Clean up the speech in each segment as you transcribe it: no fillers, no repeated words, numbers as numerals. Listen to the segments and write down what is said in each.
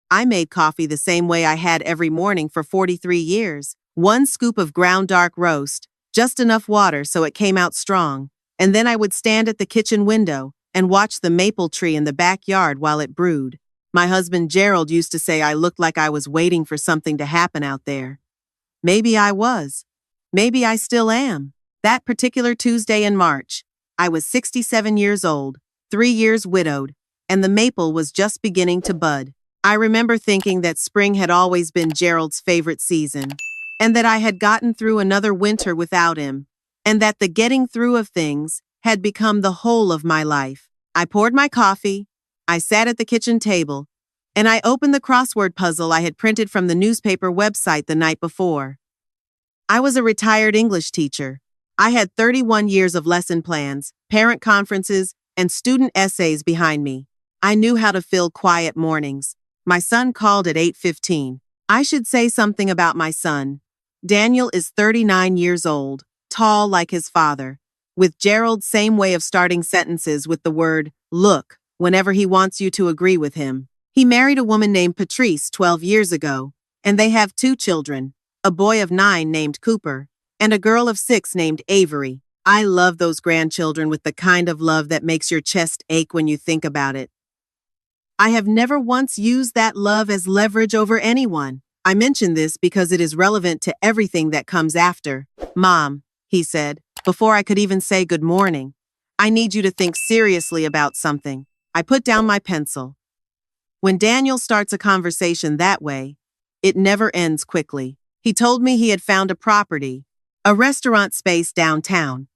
I made coffee the same way I had every morning for 43 years. 1 scoop of ground dark roast, just enough water so it came out strong. And then I would stand at the kitchen window and watch the maple tree in the backyard while it brewed. My husband Gerald used to say I looked like I was waiting for something to happen out there. Maybe I was. Maybe I still am. That particular Tuesday in March, I was 67 years old, 3 years widowed, and the maple was just beginning to bud. I remember thinking that spring had always been Gerald's favorite season, and that I had gotten through another winter without him, and that the getting through of things had become the whole of my life. I poured my coffee, I sat at the kitchen table, and I opened the crossword puzzle I had printed from the newspaper website the night before. I was a retired English teacher. I had 31 years of lesson plans, parent conferences, and student essays behind me. I knew how to fill quiet mornings. My son called at 8:15. I should say something about my son. Daniel is 39 years old, tall like his father, with Gerald's same way of starting sentences with the word "look" whenever he wants you to agree with him. He married a woman named Patrice 12 years ago, and they have 2 children, a boy of 9 named Cooper, and a girl of 6 named Avery. I love those grandchildren with the kind of love that makes your chest ache when you think about it. I have never once used that love as leverage over anyone. I mention this because it is relevant to everything that comes after. Mom, he said, before I could even say good morning, I need you to think seriously about something. I put down my pencil. When Daniel starts a conversation that way, it never ends quickly. He told me he had found a property, a restaurant space downtown,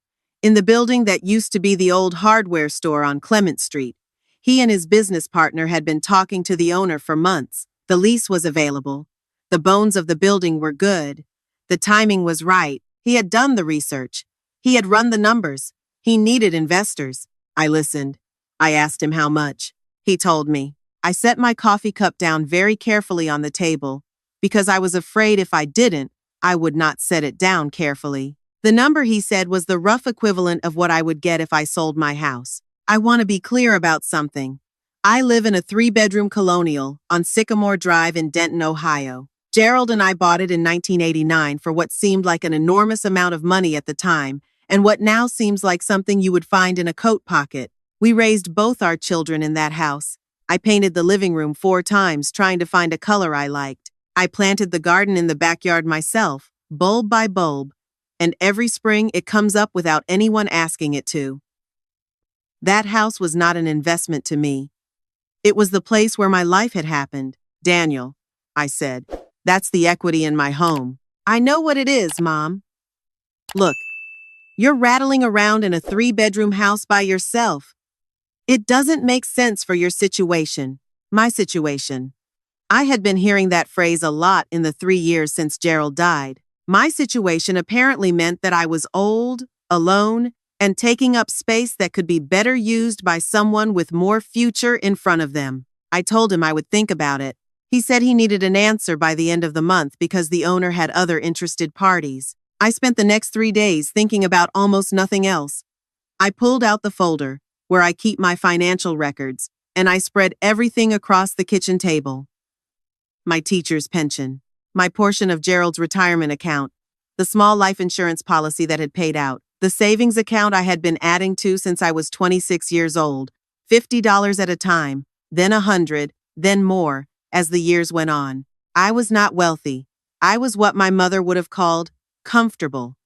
in the building that used to be the old hardware store on Clement Street. He and his business partner had been talking to the owner for months. The lease was available. The bones of the building were good. The timing was right. He had done the research. He had run the numbers. He needed investors. I listened. I asked him how much. He told me. I set my coffee cup down very carefully on the table because I was afraid if I didn't, I would not set it down carefully. The number he said was the rough equivalent of what I would get if I sold my house. I want to be clear about something. I live in a 3-bedroom colonial on Sycamore Drive in Denton, Ohio. Gerald and I bought it in 1989 for what seemed like an enormous amount of money at the time, and what now seems like something you would find in a coat pocket. We raised both our children in that house. I painted the living room 4 times trying to find a color I liked. I planted the garden in the backyard myself, bulb by bulb, and every spring it comes up without anyone asking it to. That house was not an investment to me. It was the place where my life had happened. Daniel, I said, that's the equity in my home. I know what it is, Mom. Look, you're rattling around in a 3-bedroom house by yourself. It doesn't make sense for your situation, my situation. I had been hearing that phrase a lot in the 3 years since Gerald died. My situation apparently meant that I was old, alone, and taking up space that could be better used by someone with more future in front of them. I told him I would think about it. He said he needed an answer by the end of the month because the owner had other interested parties. I spent the next 3 days thinking about almost nothing else. I pulled out the folder where I keep my financial records, and I spread everything across the kitchen table. My teacher's pension, my portion of Gerald's retirement account, the small life insurance policy that had paid out, the savings account I had been adding to since I was 26 years old, $50 at a time, then $100, then more, as the years went on. I was not wealthy. I was what my mother would have called comfortable.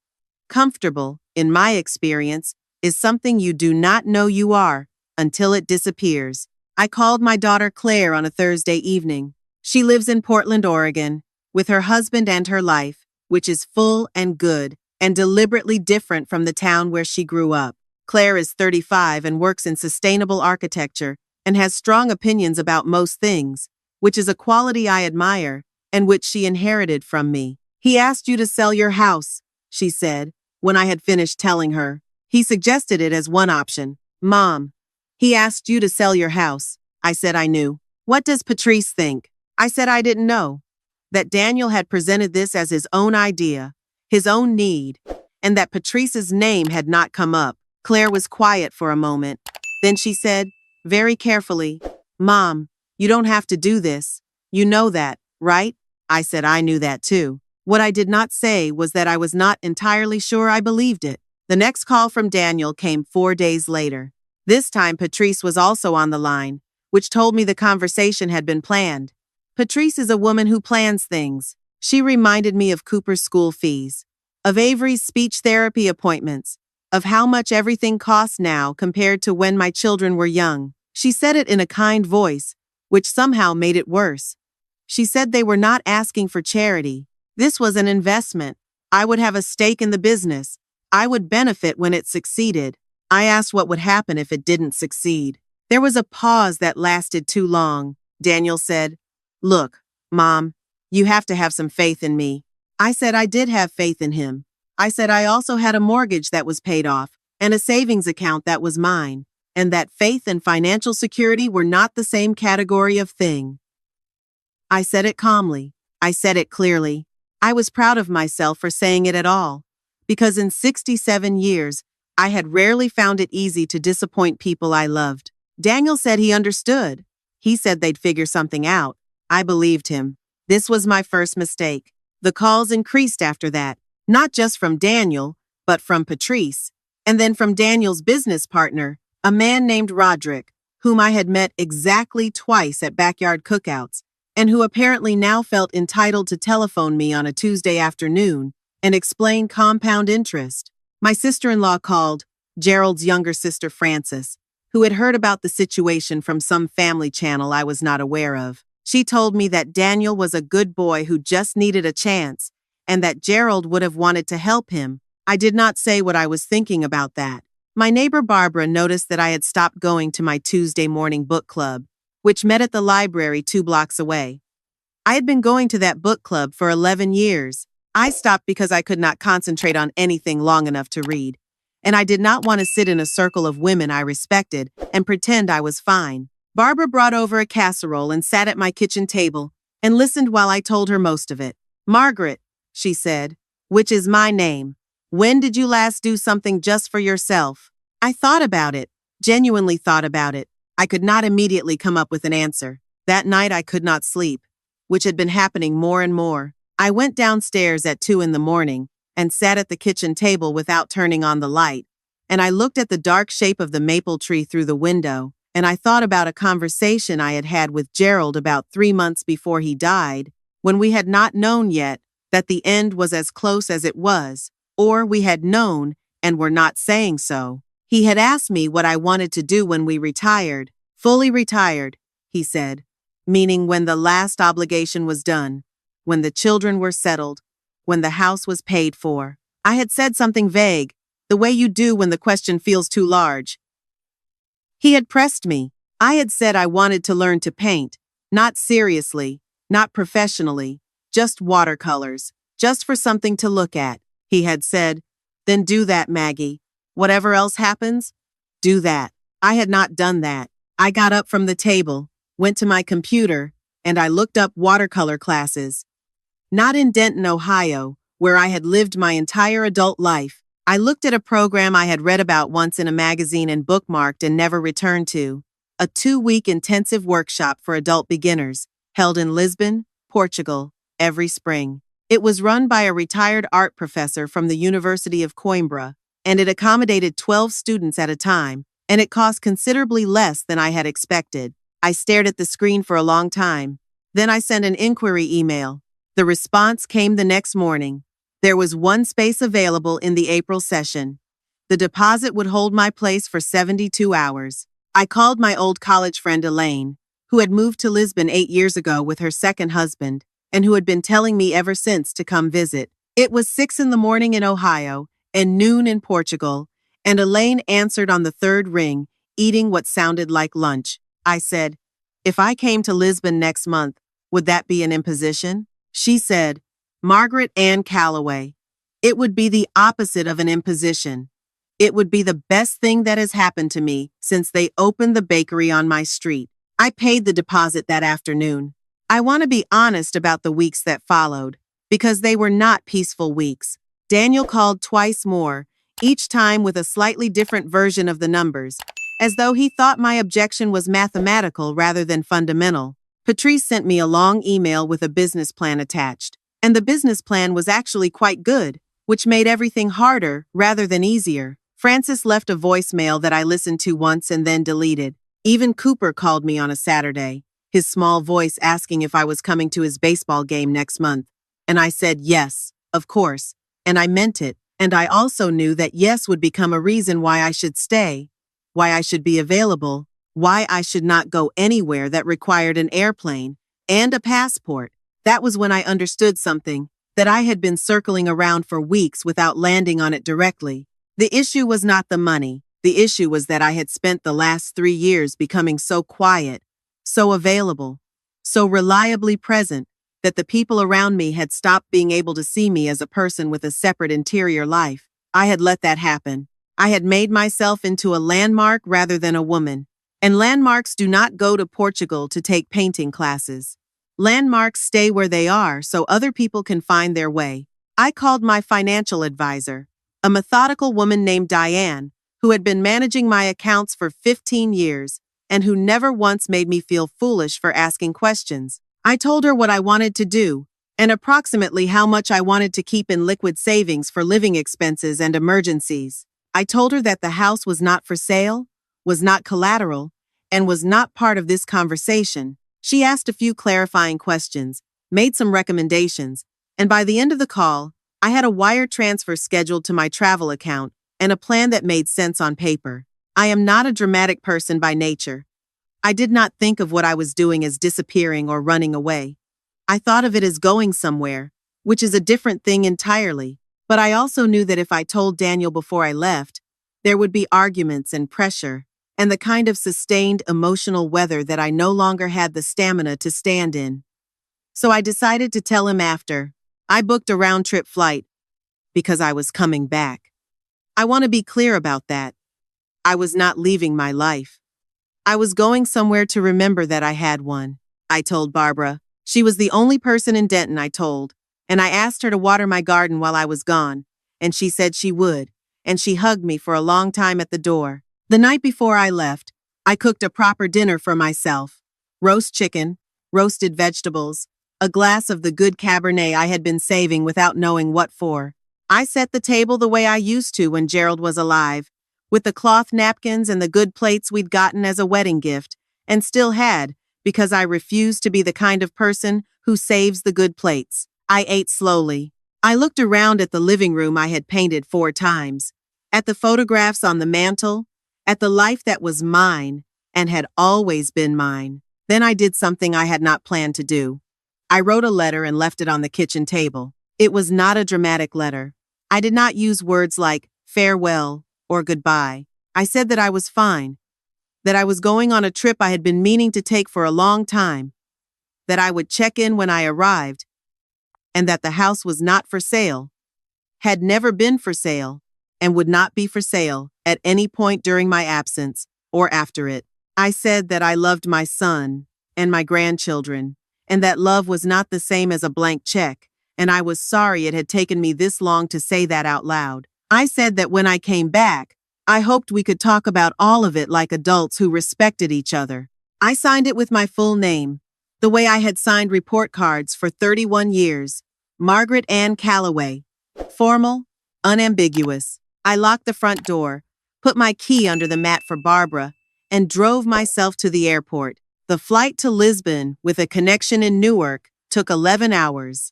Comfortable, in my experience, is something you do not know you are until it disappears. I called my daughter Claire on a Thursday evening. She lives in Portland, Oregon, with her husband and her life, which is full and good, and deliberately different from the town where she grew up. Claire is 35 and works in sustainable architecture and has strong opinions about most things, which is a quality I admire and which she inherited from me. He asked you to sell your house, she said, when I had finished telling her. He suggested it as one option. Mom, he asked you to sell your house. I said I knew. What does Patrice think? I said I didn't know. That Daniel had presented this as his own idea, his own need, and that Patrice's name had not come up. Claire was quiet for a moment. Then she said, very carefully, Mom, you don't have to do this. You know that, right? I said I knew that too. What I did not say was that I was not entirely sure I believed it. The next call from Daniel came 4 days later. This time Patrice was also on the line, which told me the conversation had been planned. Patrice is a woman who plans things. She reminded me of Cooper's school fees, of Avery's speech therapy appointments, of how much everything costs now compared to when my children were young. She said it in a kind voice, which somehow made it worse. She said they were not asking for charity. This was an investment. I would have a stake in the business. I would benefit when it succeeded. I asked what would happen if it didn't succeed. There was a pause that lasted too long. Daniel said, "Look, Mom, you have to have some faith in me." I said I did have faith in him. I said I also had a mortgage that was paid off and a savings account that was mine, and that faith and financial security were not the same category of thing. I said it calmly. I said it clearly. I was proud of myself for saying it at all, because in 67 years, I had rarely found it easy to disappoint people I loved. Daniel said he understood. He said they'd figure something out. I believed him. This was my first mistake. The calls increased after that, not just from Daniel, but from Patrice, and then from Daniel's business partner, a man named Roderick, whom I had met exactly twice at backyard cookouts, and who apparently now felt entitled to telephone me on a Tuesday afternoon and explain compound interest. My sister-in-law called, Gerald's younger sister Frances, who had heard about the situation from some family channel I was not aware of. She told me that Daniel was a good boy who just needed a chance, and that Gerald would have wanted to help him. I did not say what I was thinking about that. My neighbor Barbara noticed that I had stopped going to my Tuesday morning book club, which met at the library 2 blocks away. I had been going to that book club for 11 years. I stopped because I could not concentrate on anything long enough to read, and I did not want to sit in a circle of women I respected and pretend I was fine. Barbara brought over a casserole and sat at my kitchen table and listened while I told her most of it. "Margaret," she said, which is my name, "when did you last do something just for yourself?" I thought about it, genuinely thought about it. I could not immediately come up with an answer. That night I could not sleep, which had been happening more and more. I went downstairs at 2 in the morning and sat at the kitchen table without turning on the light, and I looked at the dark shape of the maple tree through the window, and I thought about a conversation I had had with Gerald about 3 months before he died, when we had not known yet that the end was as close as it was, or we had known and were not saying so. He had asked me what I wanted to do when we retired. "Fully retired," he said, meaning when the last obligation was done, when the children were settled, when the house was paid for. I had said something vague, the way you do when the question feels too large. He had pressed me. I had said I wanted to learn to paint, not seriously, not professionally, just watercolors, just for something to look at. He had said, "Then do that, Maggie. Whatever else happens, do that." I had not done that. I got up from the table, went to my computer, and I looked up watercolor classes. Not in Denton, Ohio, where I had lived my entire adult life. I looked at a program I had read about once in a magazine and bookmarked and never returned to. A 2-week intensive workshop for adult beginners, held in Lisbon, Portugal, every spring. It was run by a retired art professor from the University of Coimbra, and it accommodated 12 students at a time, and it cost considerably less than I had expected. I stared at the screen for a long time. Then I sent an inquiry email. The response came the next morning. There was 1 space available in the April session. The deposit would hold my place for 72 hours. I called my old college friend Elaine, who had moved to Lisbon 8 years ago with her second husband, and who had been telling me ever since to come visit. It was 6 in the morning in Ohio and noon in Portugal, and Elaine answered on the 3rd ring, eating what sounded like lunch. I said, "If I came to Lisbon next month, would that be an imposition?" She said, "Margaret Ann Calloway, it would be the opposite of an imposition. It would be the best thing that has happened to me since they opened the bakery on my street." I paid the deposit that afternoon. I want to be honest about the weeks that followed, because they were not peaceful weeks. Daniel called twice more, each time with a slightly different version of the numbers, as though he thought my objection was mathematical rather than fundamental. Patrice sent me a long email with a business plan attached. And the business plan was actually quite good, which made everything harder rather than easier. Francis left a voicemail that I listened to once and then deleted. Even Cooper called me on a Saturday, his small voice asking if I was coming to his baseball game next month. And I said yes, of course, and I meant it. And I also knew that yes would become a reason why I should stay, why I should be available, why I should not go anywhere that required an airplane and a passport. That was when I understood something that I had been circling around for weeks without landing on it directly. The issue was not the money. The issue was that I had spent the last 3 years becoming so quiet, so available, so reliably present, that the people around me had stopped being able to see me as a person with a separate interior life. I had let that happen. I had made myself into a landmark rather than a woman. And landmarks do not go to Portugal to take painting classes. Landmarks stay where they are so other people can find their way. I called my financial advisor, a methodical woman named Diane, who had been managing my accounts for 15 years and who never once made me feel foolish for asking questions. I told her what I wanted to do and approximately how much I wanted to keep in liquid savings for living expenses and emergencies. I told her that the house was not for sale, was not collateral, and was not part of this conversation. She asked a few clarifying questions, made some recommendations, and by the end of the call, I had a wire transfer scheduled to my travel account and a plan that made sense on paper. I am not a dramatic person by nature. I did not think of what I was doing as disappearing or running away. I thought of it as going somewhere, which is a different thing entirely. But I also knew that if I told Daniel before I left, there would be arguments and pressure, and the kind of sustained emotional weather that I no longer had the stamina to stand in. So I decided to tell him after. I booked a round-trip flight because I was coming back. I want to be clear about that. I was not leaving my life. I was going somewhere to remember that I had one. I told Barbara. She was the only person in Denton I told, and I asked her to water my garden while I was gone, and she said she would, and she hugged me for a long time at the door. The night before I left, I cooked a proper dinner for myself. Roast chicken, roasted vegetables, a glass of the good Cabernet I had been saving without knowing what for. I set the table the way I used to when Gerald was alive, with the cloth napkins and the good plates we'd gotten as a wedding gift, and still had, because I refused to be the kind of person who saves the good plates. I ate slowly. I looked around at the living room I had painted 4 times, at the photographs on the mantel, at the life that was mine and had always been mine. Then I did something I had not planned to do. I wrote a letter and left it on the kitchen table. It was not a dramatic letter. I did not use words like farewell or goodbye. I said that I was fine, that I was going on a trip I had been meaning to take for a long time, that I would check in when I arrived, and that the house was not for sale, had never been for sale, and would not be for sale at any point during my absence or after it. I said that I loved my son and my grandchildren, and that love was not the same as a blank check, and I was sorry it had taken me this long to say that out loud. I said that when I came back, I hoped we could talk about all of it like adults who respected each other. I signed it with my full name, the way I had signed report cards for 31 years. Margaret Ann Calloway. Formal, unambiguous. I locked the front door, put my key under the mat for Barbara, and drove myself to the airport. The flight to Lisbon, with a connection in Newark, took 11 hours.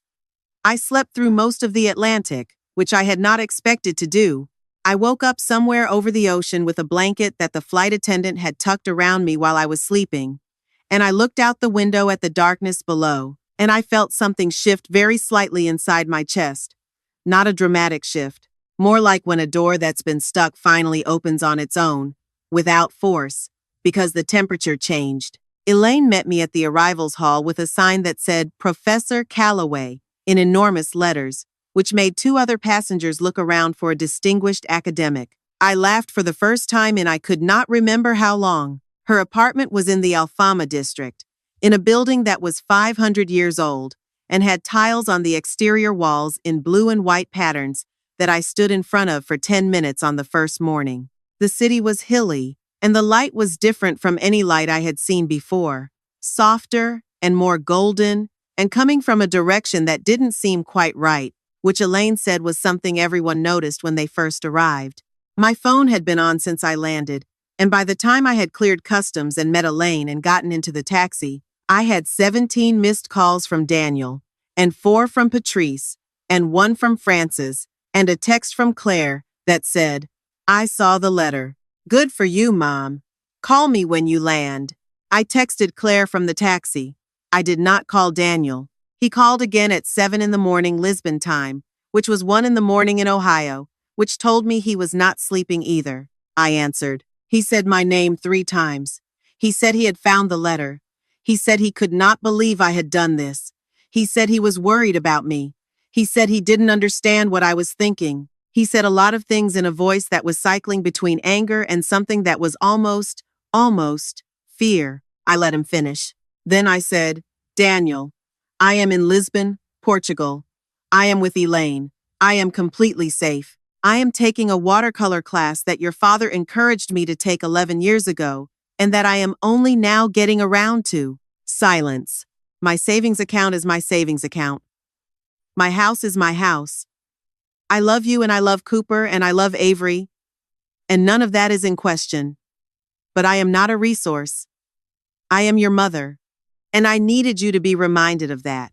I slept through most of the Atlantic, which I had not expected to do. I woke up somewhere over the ocean with a blanket that the flight attendant had tucked around me while I was sleeping, and I looked out the window at the darkness below, and I felt something shift very slightly inside my chest. Not a dramatic shift, more like when a door that's been stuck finally opens on its own, without force, because the temperature changed. Elaine met me at the arrivals hall with a sign that said Professor Calloway in enormous letters, which made 2 other passengers look around for a distinguished academic. I laughed for the first time in I could not remember how long. Her apartment was in the Alfama district, in a building that was 500 years old, and had tiles on the exterior walls in blue and white patterns that I stood in front of for 10 minutes on the first morning. The city was hilly, and the light was different from any light I had seen before, softer and more golden, and coming from a direction that didn't seem quite right, which Elaine said was something everyone noticed when they first arrived. My phone had been on since I landed, and by the time I had cleared customs and met Elaine and gotten into the taxi, I had 17 missed calls from Daniel, and 4 from Patrice, and 1 from Francis, and a text from Claire that said, "I saw the letter. Good for you, Mom. Call me when you land." I texted Claire from the taxi. I did not call Daniel. He called again at 7 in the morning Lisbon time, which was 1 in the morning in Ohio, which told me he was not sleeping either. I answered. He said my name 3 times. He said he had found the letter. He said he could not believe I had done this. He said he was worried about me. He said he didn't understand what I was thinking. He said a lot of things in a voice that was cycling between anger and something that was almost, fear. I let him finish. Then I said, "Daniel, I am in Lisbon, Portugal. I am with Elaine. I am completely safe. I am taking a watercolor class that your father encouraged me to take 11 years ago, and that I am only now getting around to." Silence. My savings account is my savings account. My house is my house. I love you and I love Cooper and I love Avery, and none of that is in question. But I am not a resource. I am your mother, and I needed you to be reminded of that,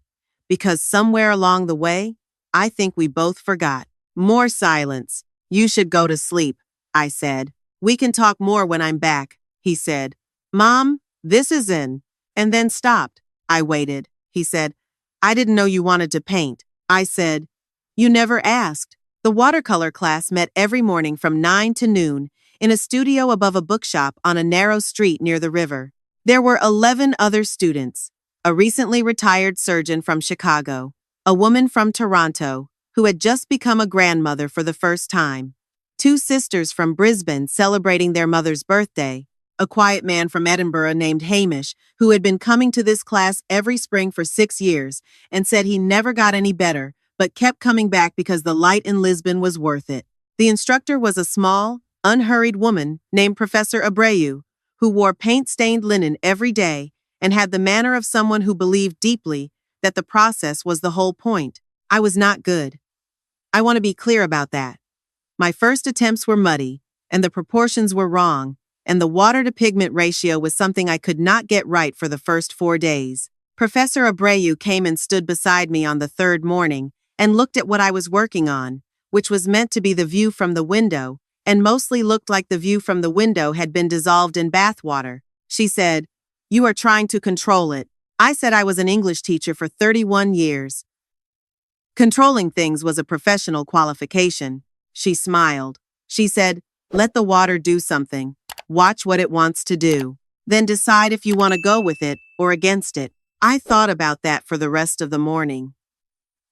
because somewhere along the way, I think we both forgot. More silence. "You should go to sleep," I said. "We can talk more when I'm back," he said. "Mom, this is in," and then stopped. I waited. He said, "I didn't know you wanted to paint." I said, "You never asked." The watercolor class met every morning from 9 to noon in a studio above a bookshop on a narrow street near the river. There were 11 other students, a recently retired surgeon from Chicago, a woman from Toronto who had just become a grandmother for the first time, 2 sisters from Brisbane celebrating their mother's birthday, a quiet man from Edinburgh named Hamish who had been coming to this class every spring for 6 years and said he never got any better, but kept coming back because the light in Lisbon was worth it. The instructor was a small, unhurried woman named Professor Abreu, who wore paint-stained linen every day and had the manner of someone who believed deeply that the process was the whole point. I was not good. I want to be clear about that. My first attempts were muddy, and the proportions were wrong, and the water-to-pigment ratio was something I could not get right for the first 4 days. Professor Abreu came and stood beside me on the 3rd morning and looked at what I was working on, which was meant to be the view from the window, and mostly looked like the view from the window had been dissolved in bath water. She said, "You are trying to control it." I said I was an English teacher for 31 years. Controlling things was a professional qualification. She smiled. She said, "Let the water do something. Watch what it wants to do. Then decide if you want to go with it or against it." I thought about that for the rest of the morning.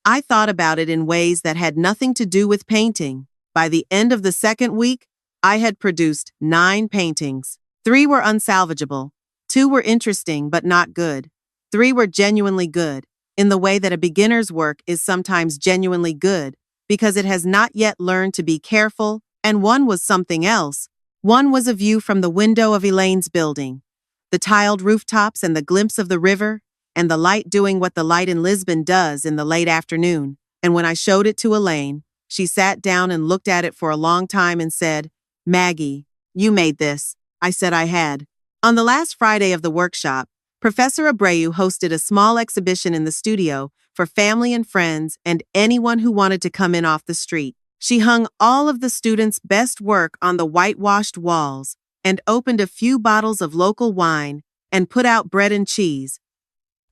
I thought about it in ways that had nothing to do with painting. By the end of the 2nd week, I had produced 9 paintings. 3 were unsalvageable. 2 were interesting but not good. 3 were genuinely good, in the way that a beginner's work is sometimes genuinely good, because it has not yet learned to be careful, and 1 was something else. 1 was a view from the window of Elaine's building, the tiled rooftops and the glimpse of the river, and the light doing what the light in Lisbon does in the late afternoon. And when I showed it to Elaine, she sat down and looked at it for a long time and said, "Maggie, you made this." I said I had. On the last Friday of the workshop, Professor Abreu hosted a small exhibition in the studio for family and friends and anyone who wanted to come in off the street. She hung all of the students' best work on the whitewashed walls and opened a few bottles of local wine and put out bread and cheese.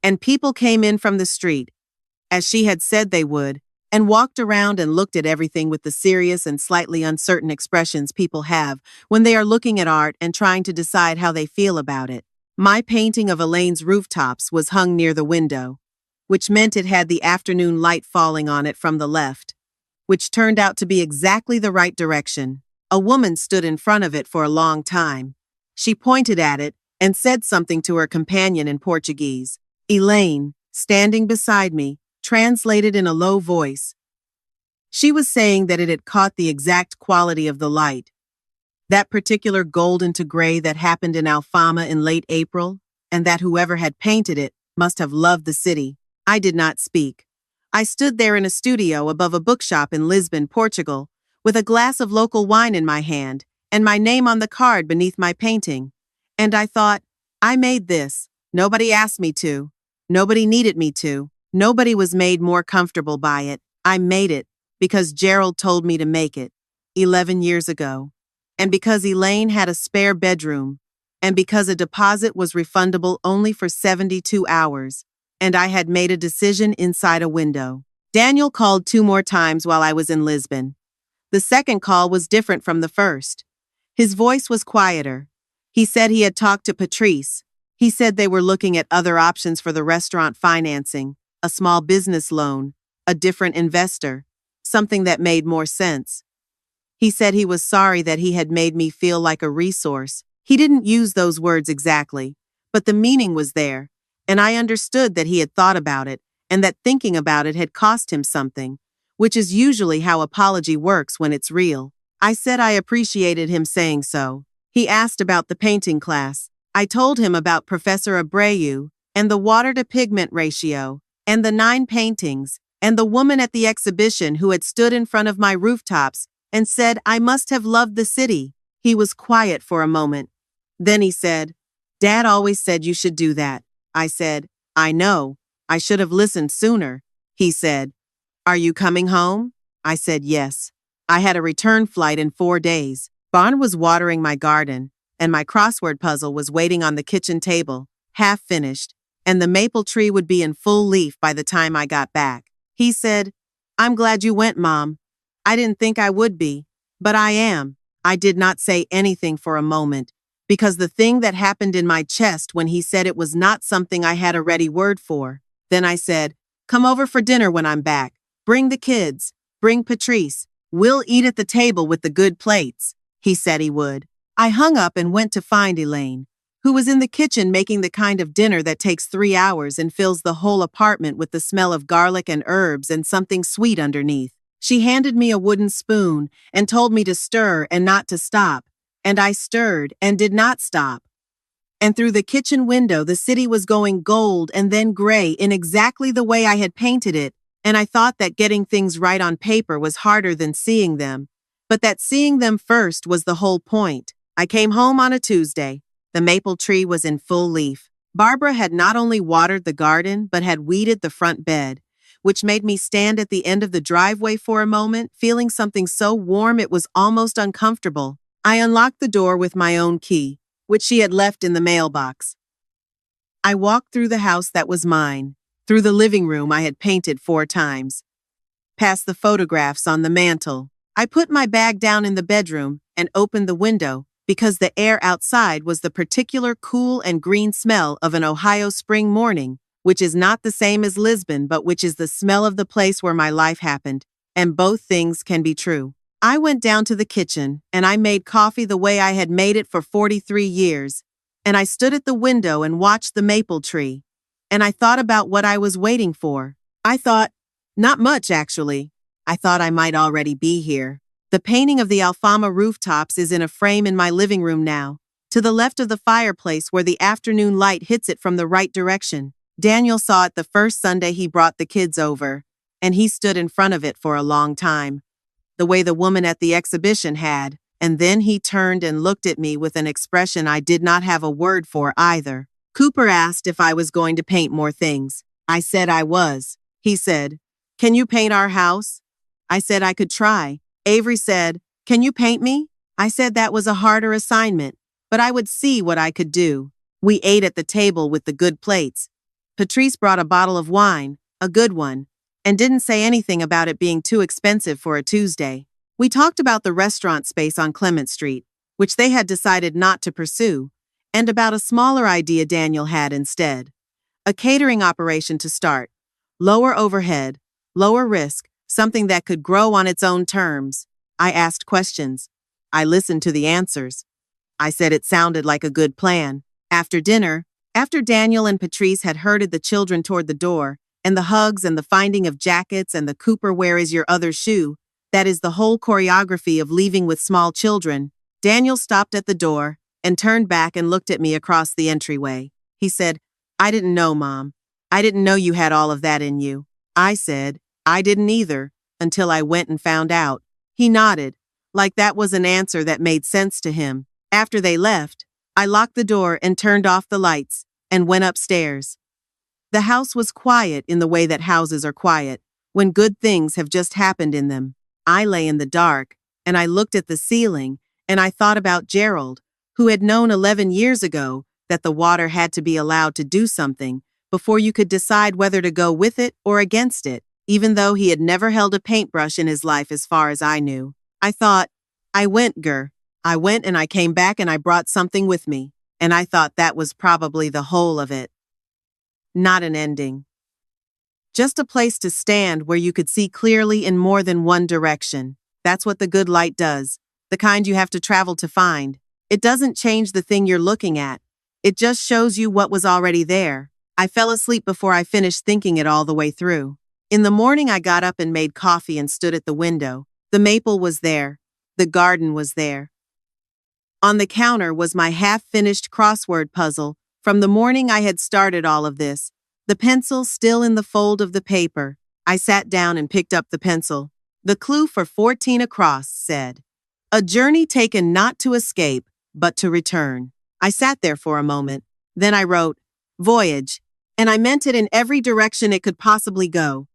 And people came in from the street, as she had said they would, and walked around and looked at everything with the serious and slightly uncertain expressions people have when they are looking at art and trying to decide how they feel about it. My painting of Elaine's rooftops was hung near the window, which meant it had the afternoon light falling on it from the left, which turned out to be exactly the right direction. A woman stood in front of it for a long time. She pointed at it and said something to her companion in Portuguese. Elaine, standing beside me, translated in a low voice. She was saying that it had caught the exact quality of the light, that particular golden to gray that happened in Alfama in late April, and that whoever had painted it Must have loved the city. I did not speak. I stood there in a studio above a bookshop in Lisbon, Portugal, with a glass of local wine in my hand and my name on the card beneath my painting. And I thought, I made this. Nobody asked me to. Nobody needed me to. Nobody was made more comfortable by it. I made it because Gerald told me to make it 11 years ago. And because Elaine had a spare bedroom. And because a deposit was refundable only for 72 hours. And I had made a decision inside a window. Daniel called 2 more times while I was in Lisbon. The second call was different from the first. His voice was quieter. He said he had talked to Patrice. He said they were looking at other options for the restaurant financing, a small business loan, a different investor, something that made more sense. He said he was sorry that he had made me feel like a resource. He didn't use those words exactly, but the meaning was there, and I understood that he had thought about it, and that thinking about it had cost him something, which is usually how apology works when it's real. I said I appreciated him saying so. He asked about the painting class. I told him about Professor Abreu, and the water-to-pigment ratio, and the 9 paintings, and the woman at the exhibition who had stood in front of my rooftops and said I must have loved the city. He was quiet for a moment. Then he said, Dad always said you should do that. I said, I know. I should have listened sooner. He said, Are you coming home? I said yes. I had a return flight in 4 days. Barn was watering my garden, and my crossword puzzle was waiting on the kitchen table, half finished, and the maple tree would be in full leaf by the time I got back. He said, I'm glad you went, Mom. I didn't think I would be, but I am. I did not say anything for a moment, because the thing that happened in my chest when he said it was not something I had a ready word for. Then I said, Come over for dinner when I'm back. Bring the kids. Bring Patrice. We'll eat at the table with the good plates. He said he would. I hung up and went to find Elaine, who was in the kitchen making the kind of dinner that takes 3 hours and fills the whole apartment with the smell of garlic and herbs and something sweet underneath. She handed me a wooden spoon and told me to stir and not to stop. And I stirred and did not stop. And through the kitchen window, the city was going gold and then gray in exactly the way I had painted it, and I thought that getting things right on paper was harder than seeing them, but that seeing them first was the whole point. I came home on a Tuesday. The maple tree was in full leaf. Barbara had not only watered the garden, but had weeded the front bed, which made me stand at the end of the driveway for a moment, feeling something so warm it was almost uncomfortable. I unlocked the door with my own key, which she had left in the mailbox. I walked through the house that was mine, through the living room I had painted 4 times, past the photographs on the mantel. I put my bag down in the bedroom and opened the window because the air outside was the particular cool and green smell of an Ohio spring morning, which is not the same as Lisbon, but which is the smell of the place where my life happened, and both things can be true. I went down to the kitchen, and I made coffee the way I had made it for 43 years, and I stood at the window and watched the maple tree, and I thought about what I was waiting for. I thought, not much actually. I thought I might already be here. The painting of the Alfama rooftops is in a frame in my living room now, to the left of the fireplace where the afternoon light hits it from the right direction. Daniel saw it the first Sunday he brought the kids over, and he stood in front of it for a long time, the way the woman at the exhibition had, and then he turned and looked at me with an expression I did not have a word for either. Cooper asked if I was going to paint more things. I said I was. He said, Can you paint our house? I said I could try. Avery said, Can you paint me? I said that was a harder assignment, but I would see what I could do. We ate at the table with the good plates. Patrice brought a bottle of wine, a good one, and didn't say anything about it being too expensive for a Tuesday. We talked about the restaurant space on Clement Street, which they had decided not to pursue, and about a smaller idea Daniel had instead. A catering operation to start. Lower overhead, lower risk, something that could grow on its own terms. I asked questions. I listened to the answers. I said it sounded like a good plan. After dinner, after Daniel and Patrice had herded the children toward the door, and the hugs and the finding of jackets and the Cooper where is your other shoe, that is the whole choreography of leaving with small children, Daniel stopped at the door and turned back and looked at me across the entryway. He said, I didn't know, Mom. I didn't know you had all of that in you. I said, I didn't either, until I went and found out. He nodded, like that was an answer that made sense to him. After they left, I locked the door and turned off the lights and went upstairs. The house was quiet in the way that houses are quiet, when good things have just happened in them. I lay in the dark, and I looked at the ceiling, and I thought about Gerald, who had known 11 years ago that the water had to be allowed to do something before you could decide whether to go with it or against it, even though he had never held a paintbrush in his life as far as I knew. I thought, I went, Gur. I went and I came back and I brought something with me, and I thought that was probably the whole of it. Not an ending. Just a place to stand where you could see clearly in more than one direction. That's what the good light does, the kind you have to travel to find. It doesn't change the thing you're looking at. It just shows you what was already there. I fell asleep before I finished thinking it all the way through. In the morning, I got up and made coffee and stood at the window. The maple was there. The garden was there. On the counter was my half-finished crossword puzzle from the morning I had started all of this, the pencil still in the fold of the paper. I sat down and picked up the pencil. The clue for 14 across said, "A journey taken not to escape, but to return." I sat there for a moment. Then I wrote, "Voyage," and I meant it in every direction it could possibly go.